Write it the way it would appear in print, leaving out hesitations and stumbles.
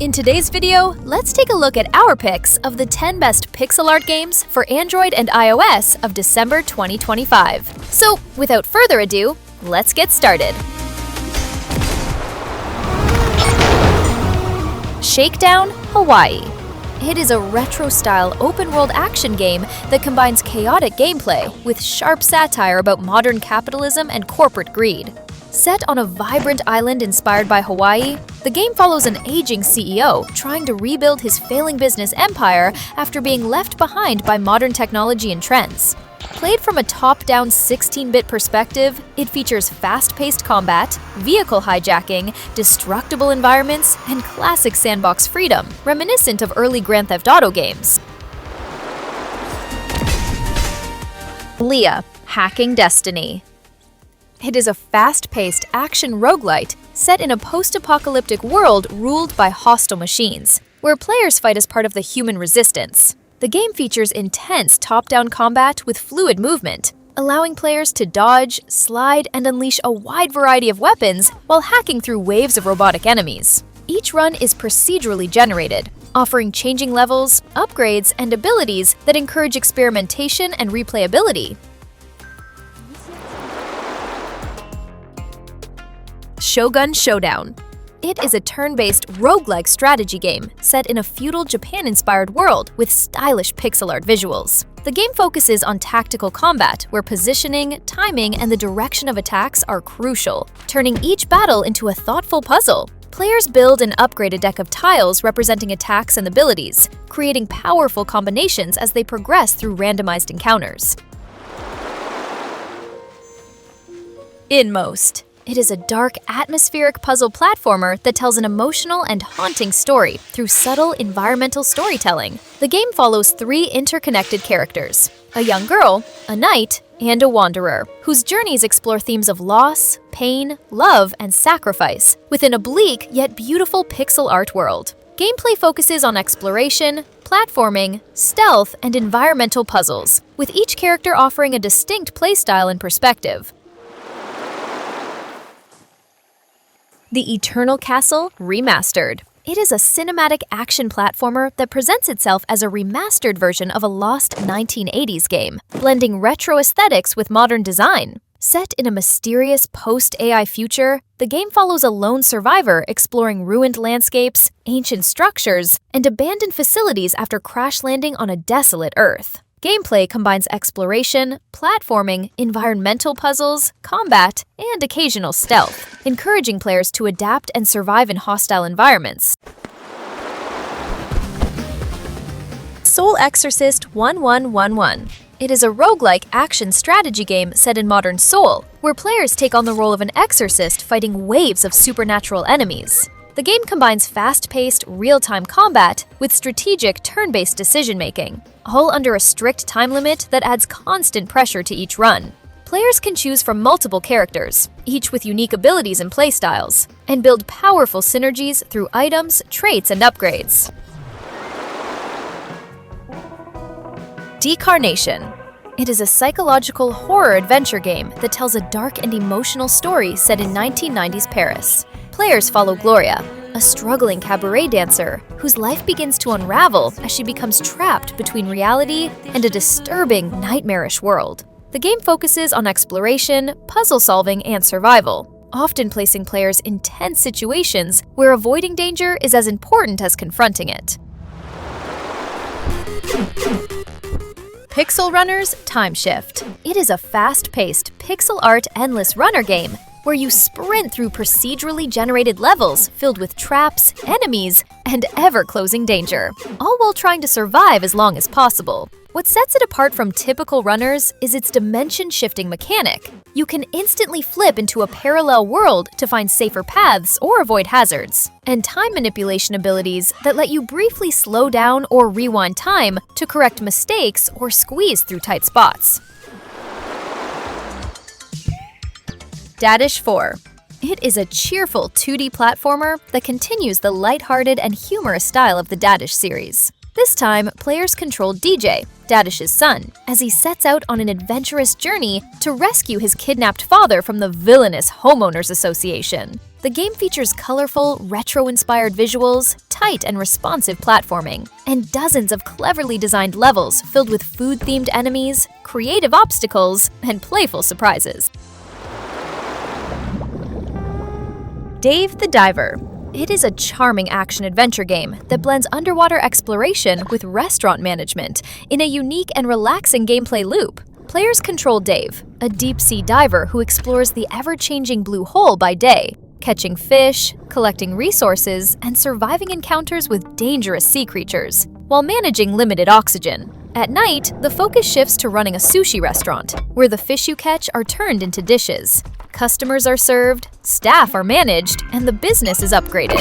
In today's video, let's take a look at our picks of the 10 best pixel art games for Android and iOS of December 2025. So, without further ado, let's get started. Shakedown Hawaii. It is a retro-style open-world action game that combines chaotic gameplay with sharp satire about modern capitalism and corporate greed. Set on a vibrant island inspired by Hawaii, the game follows an aging CEO trying to rebuild his failing business empire after being left behind by modern technology and trends. Played from a top-down 16-bit perspective, it features fast-paced combat, vehicle hijacking, destructible environments, and classic sandbox freedom, reminiscent of early Grand Theft Auto games. Leah, Hacking Destiny. It is a fast-paced action roguelite set in a post-apocalyptic world ruled by hostile machines, where players fight as part of the human resistance. The game features intense top-down combat with fluid movement, allowing players to dodge, slide, and unleash a wide variety of weapons while hacking through waves of robotic enemies. Each run is procedurally generated, offering changing levels, upgrades, and abilities that encourage experimentation and replayability. Shogun Showdown. It is a turn-based roguelike strategy game set in a feudal Japan-inspired world with stylish pixel art visuals. The game focuses on tactical combat, where positioning, timing, and the direction of attacks are crucial, turning each battle into a thoughtful puzzle. Players build and upgrade a deck of tiles representing attacks and abilities, creating powerful combinations as they progress through randomized encounters. Inmost. It is a dark, atmospheric puzzle platformer that tells an emotional and haunting story through subtle environmental storytelling. The game follows 3 interconnected characters: a young girl, a knight, and a wanderer, whose journeys explore themes of loss, pain, love, and sacrifice within a bleak yet beautiful pixel art world. Gameplay focuses on exploration, platforming, stealth, and environmental puzzles, with each character offering a distinct playstyle and perspective. The Eternal Castle Remastered. It is a cinematic action platformer that presents itself as a remastered version of a lost 1980s game, blending retro aesthetics with modern design. Set in a mysterious post-AI future, the game follows a lone survivor exploring ruined landscapes, ancient structures, and abandoned facilities after crash landing on a desolate Earth. Gameplay combines exploration, platforming, environmental puzzles, combat, and occasional stealth, encouraging players to adapt and survive in hostile environments. Soul Exorcist 1111. It is a roguelike action strategy game set in modern Seoul, where players take on the role of an exorcist fighting waves of supernatural enemies. The game combines fast-paced, real-time combat with strategic, turn-based decision-making, all under a strict time limit that adds constant pressure to each run. Players can choose from multiple characters, each with unique abilities and playstyles, and build powerful synergies through items, traits, and upgrades. Decarnation. It is a psychological horror adventure game that tells a dark and emotional story set in 1990s Paris. Players follow Gloria, a struggling cabaret dancer whose life begins to unravel as she becomes trapped between reality and a disturbing, nightmarish world. The game focuses on exploration, puzzle solving, and survival, often placing players in tense situations where avoiding danger is as important as confronting it. Pixelrunner's Time Shift. It is a fast-paced, pixel art endless runner game where you sprint through procedurally generated levels filled with traps, enemies, and ever-closing danger, all while trying to survive as long as possible. What sets it apart from typical runners is its dimension-shifting mechanic. You can instantly flip into a parallel world to find safer paths or avoid hazards, and time manipulation abilities that let you briefly slow down or rewind time to correct mistakes or squeeze through tight spots. Dadish 4. It is a cheerful 2D platformer that continues the lighthearted and humorous style of the Dadish series. This time, players control DJ, Dadish's son, as he sets out on an adventurous journey to rescue his kidnapped father from the villainous Homeowners Association. The game features colorful, retro-inspired visuals, tight and responsive platforming, and dozens of cleverly designed levels filled with food-themed enemies, creative obstacles, and playful surprises. Dave the Diver. It is a charming action-adventure game that blends underwater exploration with restaurant management in a unique and relaxing gameplay loop. Players control Dave, a deep-sea diver who explores the ever-changing blue hole by day, catching fish, collecting resources, and surviving encounters with dangerous sea creatures, while managing limited oxygen. At night, the focus shifts to running a sushi restaurant, where the fish you catch are turned into dishes. Customers are served, staff are managed, and the business is upgraded.